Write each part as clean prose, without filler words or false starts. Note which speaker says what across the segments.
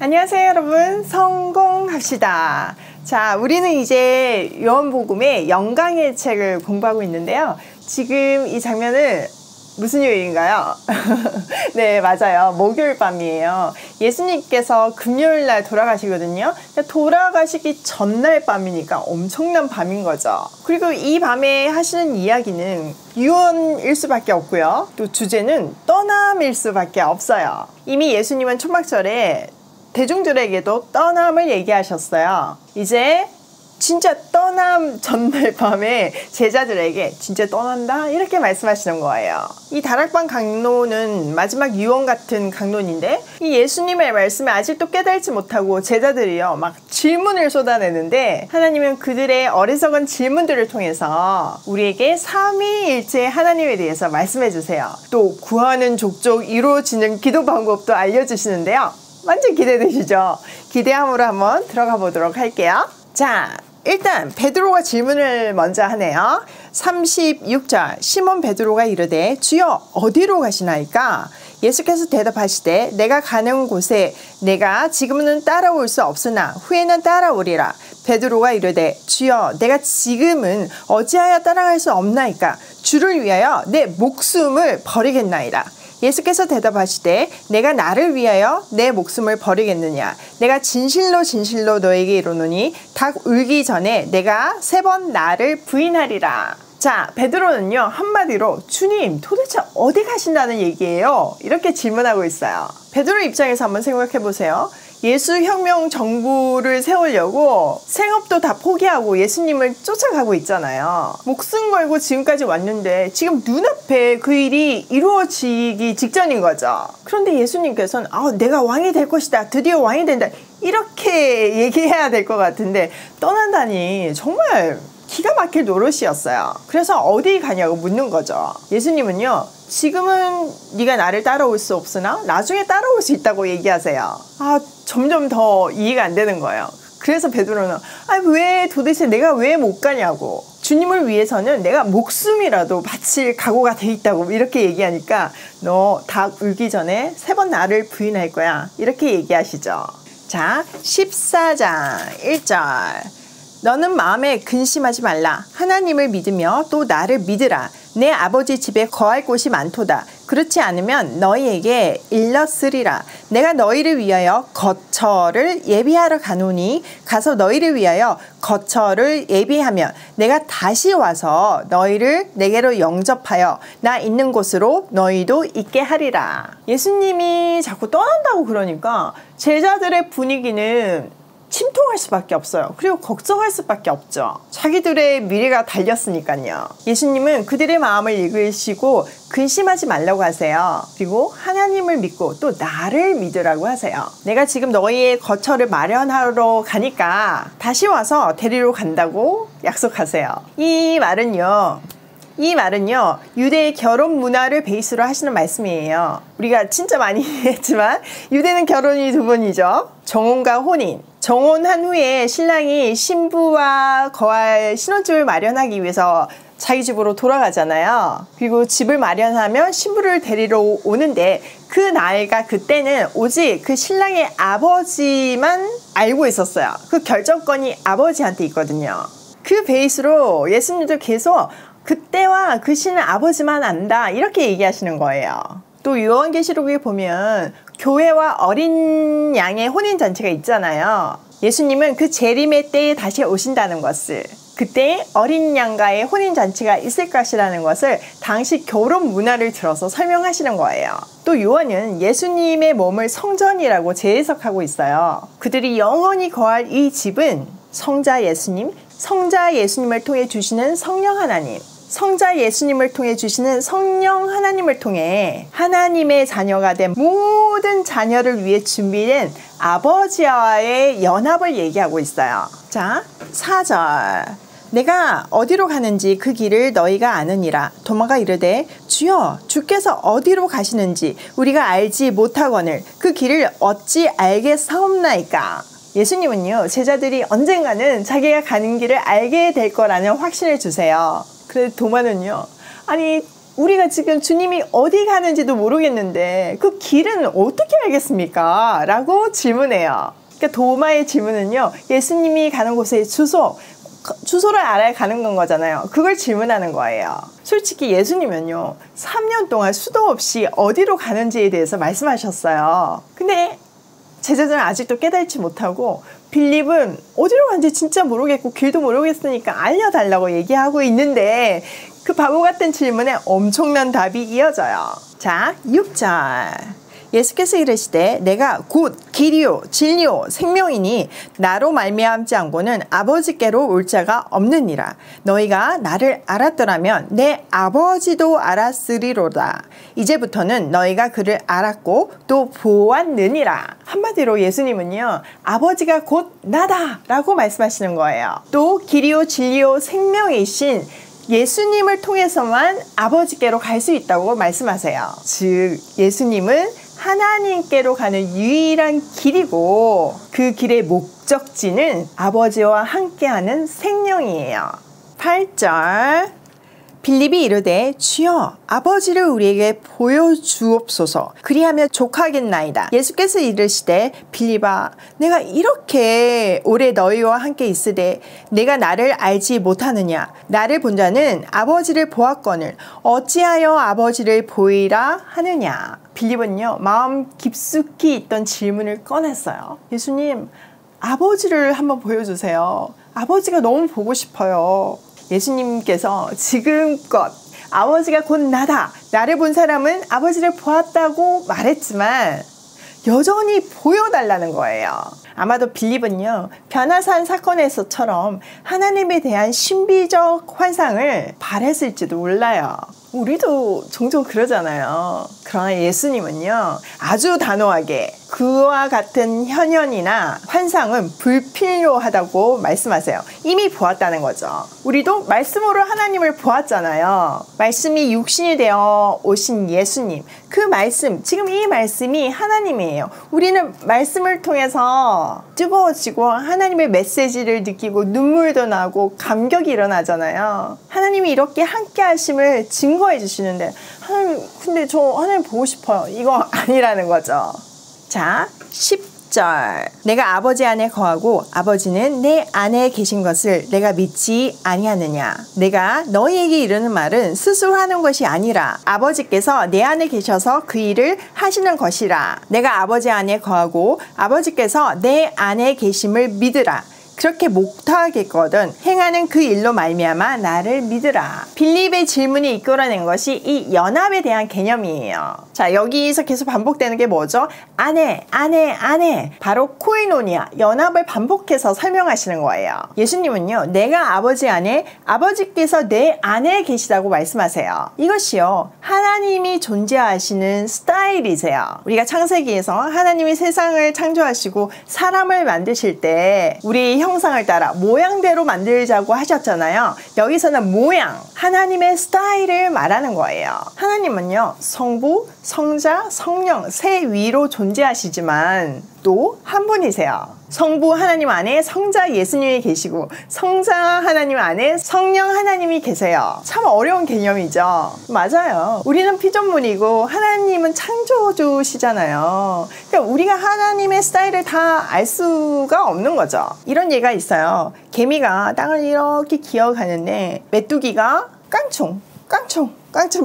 Speaker 1: 안녕하세요 여러분, 성공합시다. 자, 우리는 이제 요한복음의 영광의 책을 공부하고 있는데요. 지금 이 장면은 무슨 요일인가요? 네, 맞아요. 목요일 밤이에요. 예수님께서 금요일 날 돌아가시거든요. 돌아가시기 전날 밤이니까 엄청난 밤인 거죠. 그리고 이 밤에 하시는 이야기는 유언일 수밖에 없고요. 또 주제는 떠남일 수밖에 없어요. 이미 예수님은 초막절에 대중들에게도 떠남을 얘기하셨어요. 이제 진짜 떠남 전날 밤에 제자들에게 진짜 떠난다? 이렇게 말씀하시는 거예요. 이 다락방 강론은 마지막 유언 같은 강론인데 이 예수님의 말씀을 아직도 깨달지 못하고 제자들이요 막 질문을 쏟아내는데 하나님은 그들의 어리석은 질문들을 통해서 우리에게 삼위일체 하나님에 대해서 말씀해 주세요. 또 구하는 족족 이루어지는 기도 방법도 알려주시는데요. 완전 기대되시죠? 기대함으로 한번 들어가 보도록 할게요. 자, 일단 베드로가 질문을 먼저 하네요. 36절 시몬 베드로가 이르되 주여 어디로 가시나이까? 예수께서 대답하시되 내가 가는 곳에 내가 지금은 따라올 수 없으나 후에는 따라오리라. 베드로가 이르되 주여 내가 지금은 어찌하여 따라갈 수 없나이까? 주를 위하여 내 목숨을 버리겠나이다. 예수께서 대답하시되 내가 나를 위하여 내 목숨을 버리겠느냐? 내가 진실로 진실로 너에게 이르노니 닭 울기 전에 내가 3번 나를 부인하리라. 자, 베드로는요 한마디로 주님 도대체 어디 가신다는 얘기예요? 이렇게 질문하고 있어요. 베드로 입장에서 한번 생각해 보세요. 예수혁명 정부를 세우려고 생업도 다 포기하고 예수님을 쫓아가고 있잖아요. 목숨 걸고 지금까지 왔는데 지금 눈앞에 그 일이 이루어지기 직전인 거죠. 그런데 예수님께서는 내가 왕이 될 것이다. 드디어 왕이 된다. 이렇게 얘기해야 될 것 같은데 떠난다니 정말 기가 막힐 노릇이었어요. 그래서 어디 가냐고 묻는 거죠. 예수님은요 지금은 네가 나를 따라올 수 없으나 나중에 따라올 수 있다고 얘기하세요. 점점 더 이해가 안 되는 거예요. 그래서 베드로는 왜 도대체 내가 왜 못 가냐고. 주님을 위해서는 내가 목숨이라도 바칠 각오가 돼 있다고 이렇게 얘기하니까 너 닭 울기 전에 3번 나를 부인할 거야 이렇게 얘기하시죠. 자, 14장 1절 너는 마음에 근심하지 말라. 하나님을 믿으며 또 나를 믿으라. 내 아버지 집에 거할 곳이 많도다. 그렇지 않으면 너희에게 일렀으리라. 내가 너희를 위하여 거처를 예비하러 가노니 가서 너희를 위하여 거처를 예비하면 내가 다시 와서 너희를 내게로 영접하여 나 있는 곳으로 너희도 있게 하리라. 예수님이 자꾸 떠난다고 그러니까 제자들의 분위기는 침통할 수밖에 없어요. 그리고 걱정할 수밖에 없죠. 자기들의 미래가 달렸으니까요. 예수님은 그들의 마음을 읽으시고 근심하지 말라고 하세요. 그리고 하나님을 믿고 또 나를 믿으라고 하세요. 내가 지금 너희의 거처를 마련하러 가니까 다시 와서 데리러 간다고 약속하세요. 이 말은요 유대의 결혼 문화를 베이스로 하시는 말씀이에요. 우리가 진짜 많이 했지만 유대는 결혼이 2번이죠. 정혼과 혼인. 정혼한 후에 신랑이 신부와 거할 신혼집을 마련하기 위해서 자기 집으로 돌아가잖아요. 그리고 집을 마련하면 신부를 데리러 오는데 그때는 오직 그 신랑의 아버지만 알고 있었어요. 그 결정권이 아버지한테 있거든요. 그 베이스로 예수님도 계속 그때와 그 신은 아버지만 안다 이렇게 얘기하시는 거예요. 또 요한계시록에 보면 교회와 어린 양의 혼인잔치가 있잖아요. 예수님은 그 재림의 때에 다시 오신다는 것을, 그때 어린 양과의 혼인잔치가 있을 것이라는 것을 당시 결혼 문화를 들어서 설명하시는 거예요. 또 요한은 예수님의 몸을 성전이라고 재해석하고 있어요. 그들이 영원히 거할 이 집은 성자 예수님을 통해 주시는 성령 하나님, 성자 예수님을 통해 주시는 성령 하나님을 통해 하나님의 자녀가 된 모든 자녀를 위해 준비된 아버지와의 연합을 얘기하고 있어요. 자, 4절 내가 어디로 가는지 그 길을 너희가 아느니라. 도마가 이르되 주여 주께서 어디로 가시는지 우리가 알지 못하거늘 그 길을 어찌 알겠사옵나이까. 예수님은요 제자들이 언젠가는 자기가 가는 길을 알게 될 거라는 확신을 주세요. 그래서 도마는요 우리가 지금 주님이 어디 가는지도 모르겠는데 그 길은 어떻게 알겠습니까? 라고 질문해요. 그러니까 도마의 질문은요, 예수님이 가는 곳의 주소를 알아야 가는 거잖아요. 그걸 질문하는 거예요. 솔직히 예수님은요, 3년 동안 수도 없이 어디로 가는지에 대해서 말씀하셨어요. 근데 제자들은 아직도 깨닫지 못하고 빌립은 어디로 가는지 진짜 모르겠고 길도 모르겠으니까 알려달라고 얘기하고 있는데 그 바보 같은 질문에 엄청난 답이 이어져요. 자, 6절. 예수께서 이르시되 내가 곧 길이요 진리요 생명이니 나로 말미암지 않고는 아버지께로 올 자가 없느니라. 너희가 나를 알았더라면 내 아버지도 알았으리로다. 이제부터는 너희가 그를 알았고 또 보았느니라. 한마디로 예수님은요, 아버지가 곧 나다 라고 말씀하시는 거예요. 또 길이요 진리요 생명이신 예수님을 통해서만 아버지께로 갈 수 있다고 말씀하세요. 즉 예수님은 하나님께로 가는 유일한 길이고 그 길의 목적지는 아버지와 함께하는 생명이에요. 8절. 빌립이 이르되 주여 아버지를 우리에게 보여주옵소서. 그리하면 족하겠나이다. 예수께서 이르시되 빌립아 내가 이렇게 오래 너희와 함께 있으되 내가 나를 알지 못하느냐. 나를 본 자는 아버지를 보았거늘 어찌하여 아버지를 보이라 하느냐. 빌립은요, 마음 깊숙이 있던 질문을 꺼냈어요. 예수님, 아버지를 한번 보여주세요. 아버지가 너무 보고 싶어요. 예수님께서 지금껏 아버지가 곧 나다, 나를 본 사람은 아버지를 보았다고 말했지만 여전히 보여달라는 거예요. 아마도 빌립은요, 변화산 사건에서처럼 하나님에 대한 신비적 환상을 바랬을지도 몰라요. 우리도 종종 그러잖아요. 그러나 예수님은요, 아주 단호하게 그와 같은 현현이나 환상은 불필요하다고 말씀하세요. 이미 보았다는 거죠. 우리도 말씀으로 하나님을 보았잖아요. 말씀이 육신이 되어 오신 예수님, 그 말씀, 지금 이 말씀이 하나님이에요. 우리는 말씀을 통해서 뜨거워지고 하나님의 메시지를 느끼고 눈물도 나고 감격이 일어나잖아요. 하나님이 이렇게 함께 하심을 증거해 주시는데, 하나님, 근데 저 하나님 보고 싶어요. 이거 아니라는 거죠. 자, 10절. 내가 아버지 안에 거하고 아버지는 내 안에 계신 것을 내가 믿지 아니하느냐. 내가 너희에게 이르는 말은 스스로 하는 것이 아니라 아버지께서 내 안에 계셔서 그 일을 하시는 것이라. 내가 아버지 안에 거하고 아버지께서 내 안에 계심을 믿으라. 그렇게 못하겠거든 행하는 그 일로 말미암아 나를 믿으라. 빌립의 질문이 이끌어낸 것이 이 연합에 대한 개념이에요. 자, 여기서 계속 반복되는 게 뭐죠? 안에. 바로 코이노니아, 연합을 반복해서 설명하시는 거예요. 예수님은요, 내가 아버지 안에, 아버지께서 내 안에 계시다고 말씀하세요. 이것이요, 하나님이 존재하시는 스타일이세요. 우리가 창세기에서 하나님이 세상을 창조하시고 사람을 만드실 때 우리 형상을 따라 모양대로 만들자고 하셨잖아요. 여기서는 모양, 하나님의 스타일을 말하는 거예요. 하나님은요, 성부, 성자, 성령 세 위로 존재하시지만 또 한 분이세요. 성부 하나님 안에 성자 예수님이 계시고 성자 하나님 안에 성령 하나님이 계세요. 참 어려운 개념이죠. 맞아요. 우리는 피조물이고 하나님은 창조주시잖아요. 그러니까 우리가 하나님의 스타일을 다 알 수가 없는 거죠. 이런 예가 있어요. 개미가 땅을 이렇게 기어가는데 메뚜기가 깡총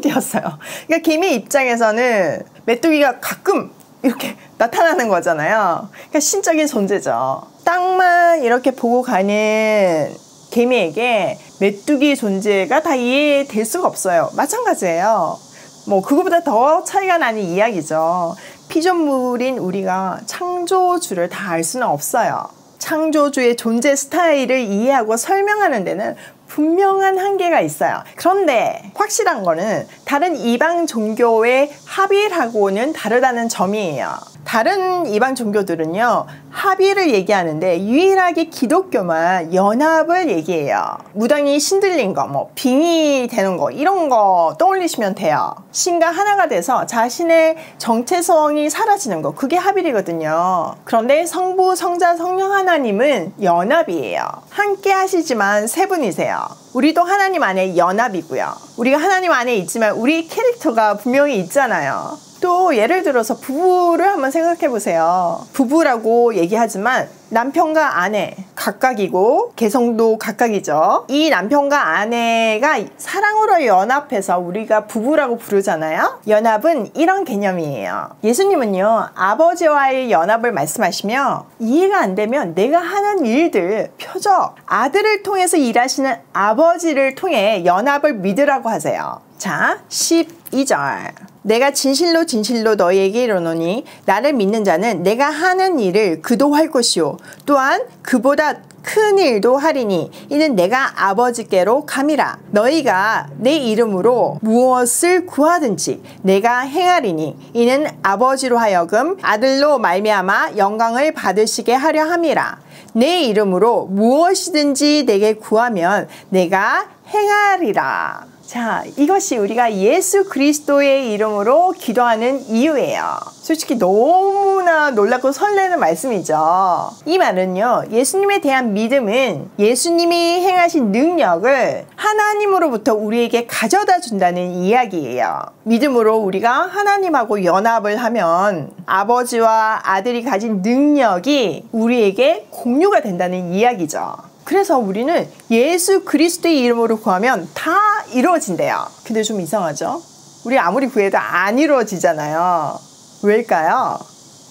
Speaker 1: 뛰었어요. 그러니까 개미 입장에서는 메뚜기가 가끔 이렇게 나타나는 거잖아요. 그러니까 신적인 존재죠. 땅만 이렇게 보고 가는 개미에게 메뚜기 존재가 다 이해될 수가 없어요. 마찬가지예요. 뭐 그거보다 더 차이가 나는 이야기죠. 피조물인 우리가 창조주를 다 알 수는 없어요. 창조주의 존재 스타일을 이해하고 설명하는 데는 분명한 한계가 있어요. 그런데 확실한 거는 다른 이방 종교의 합일하고는 다르다는 점이에요. 다른 이방 종교들은요, 합의를 얘기하는데 유일하게 기독교만 연합을 얘기해요. 무당이 신들린 거, 뭐 빙의 되는 거, 이런 거 떠올리시면 돼요. 신과 하나가 돼서 자신의 정체성이 사라지는 거, 그게 합일이거든요. 그런데 성부, 성자, 성령 하나님은 연합이에요. 함께 하시지만 세 분이세요. 우리도 하나님 안에 연합이고요. 우리가 하나님 안에 있지만 우리 캐릭터가 분명히 있잖아요. 또 예를 들어서 부부를 한번 생각해 보세요. 부부라고 얘기하지만 남편과 아내 각각이고 개성도 각각이죠. 이 남편과 아내가 사랑으로 연합해서 우리가 부부라고 부르잖아요. 연합은 이런 개념이에요. 예수님은요, 아버지와의 연합을 말씀하시며 이해가 안 되면 내가 하는 일들, 표적, 아들을 통해서 일하시는 아버지를 통해 연합을 믿으라고 하세요. 자, 12절. 내가 진실로 진실로 너희에게 이르노니 나를 믿는 자는 내가 하는 일을 그도 할 것이요 또한 그보다 큰 일도 하리니 이는 내가 아버지께로 감이라. 너희가 내 이름으로 무엇을 구하든지 내가 행하리니 이는 아버지로 하여금 아들로 말미암아 영광을 받으시게 하려 함이라. 내 이름으로 무엇이든지 내게 구하면 내가 행하리라. 자, 이것이 우리가 예수 그리스도의 이름으로 기도하는 이유예요. 솔직히 너무나 놀랍고 설레는 말씀이죠. 이 말은요, 예수님에 대한 믿음은 예수님이 행하신 능력을 하나님으로부터 우리에게 가져다 준다는 이야기예요. 믿음으로 우리가 하나님하고 연합을 하면 아버지와 아들이 가진 능력이 우리에게 공유가 된다는 이야기죠. 그래서 우리는 예수 그리스도의 이름으로 구하면 다 이루어진대요. 근데 좀 이상하죠? 우리 아무리 구해도 안 이루어지잖아요. 왜일까요?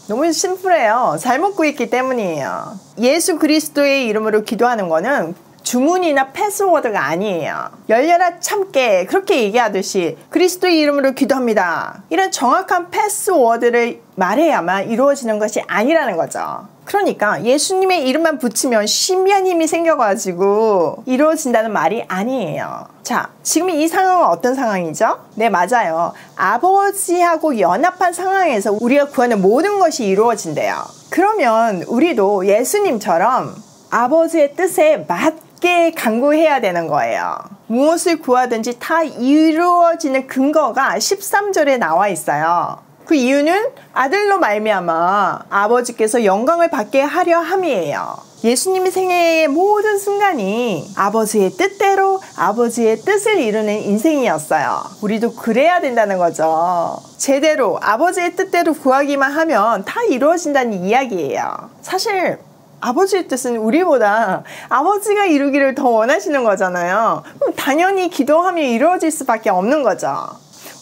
Speaker 1: 너무 심플해요. 잘못 구했기 때문이에요. 예수 그리스도의 이름으로 기도하는 거는 주문이나 패스워드가 아니에요. 열려라 참깨 그렇게 얘기하듯이 그리스도의 이름으로 기도합니다. 이런 정확한 패스워드를 말해야만 이루어지는 것이 아니라는 거죠. 그러니까 예수님의 이름만 붙이면 신비한 힘이 생겨가지고 이루어진다는 말이 아니에요. 자, 지금 이 상황은 어떤 상황이죠? 네, 맞아요. 아버지하고 연합한 상황에서 우리가 구하는 모든 것이 이루어진대요. 그러면 우리도 예수님처럼 아버지의 뜻에 맞게 간구해야 되는 거예요. 무엇을 구하든지 다 이루어지는 근거가 13절에 나와 있어요. 그 이유는 아들로 말미암아 아버지께서 영광을 받게 하려 함이에요. 예수님의 생애의 모든 순간이 아버지의 뜻대로 아버지의 뜻을 이루는 인생이었어요. 우리도 그래야 된다는 거죠. 제대로 아버지의 뜻대로 구하기만 하면 다 이루어진다는 이야기예요. 사실 아버지의 뜻은 우리보다 아버지가 이루기를 더 원하시는 거잖아요. 그럼 당연히 기도하면 이루어질 수밖에 없는 거죠.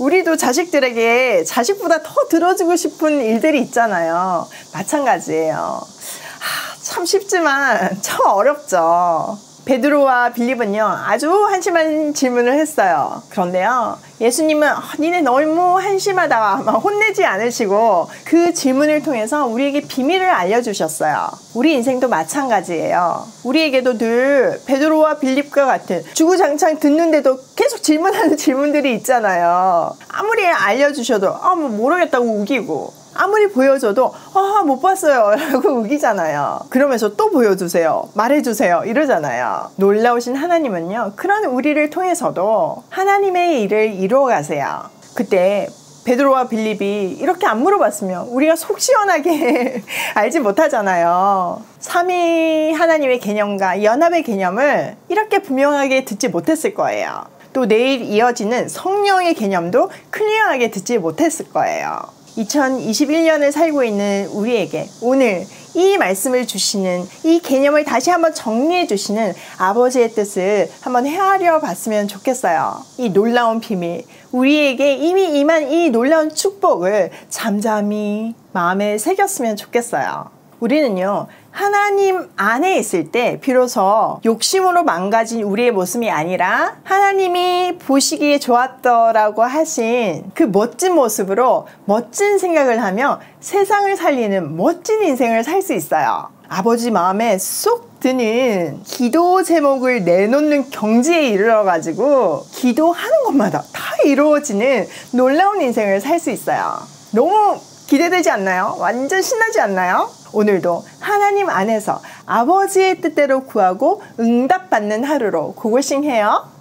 Speaker 1: 우리도 자식들에게 자식보다 더 들어주고 싶은 일들이 있잖아요. 마찬가지예요. 참 쉽지만 참 어렵죠. 베드로와 빌립은요, 아주 한심한 질문을 했어요. 그런데요, 예수님은 니네 너무 한심하다 막 혼내지 않으시고 그 질문을 통해서 우리에게 비밀을 알려주셨어요. 우리 인생도 마찬가지예요. 우리에게도 늘 베드로와 빌립과 같은 주구장창 듣는데도 계속 질문하는 질문들이 있잖아요. 아무리 알려주셔도 뭐 모르겠다고 우기고, 아무리 보여줘도 못 봤어요 라고 우기잖아요. 그러면서 또 보여주세요, 말해주세요 이러잖아요. 놀라우신 하나님은요, 그런 우리를 통해서도 하나님의 일을 이루어가세요. 그때 베드로와 빌립이 이렇게 안 물어봤으면 우리가 속 시원하게 알지 못하잖아요. 삼위 하나님의 개념과 연합의 개념을 이렇게 분명하게 듣지 못했을 거예요. 또 내일 이어지는 성령의 개념도 클리어하게 듣지 못했을 거예요. 2021년을 살고 있는 우리에게 오늘 이 말씀을 주시는, 이 개념을 다시 한번 정리해 주시는 아버지의 뜻을 한번 헤아려 봤으면 좋겠어요. 이 놀라운 비밀, 우리에게 이미 임한 이 놀라운 축복을 잠잠히 마음에 새겼으면 좋겠어요. 우리는요, 하나님 안에 있을 때 비로소 욕심으로 망가진 우리의 모습이 아니라 하나님이 보시기에 좋았더라고 하신 그 멋진 모습으로 멋진 생각을 하며 세상을 살리는 멋진 인생을 살 수 있어요. 아버지 마음에 쏙 드는 기도 제목을 내놓는 경지에 이르러가지고 기도하는 것마다 다 이루어지는 놀라운 인생을 살 수 있어요. 너무 기대되지 않나요? 완전 신나지 않나요? 오늘도 하나님 안에서 아버지의 뜻대로 구하고 응답받는 하루로 고고싱해요.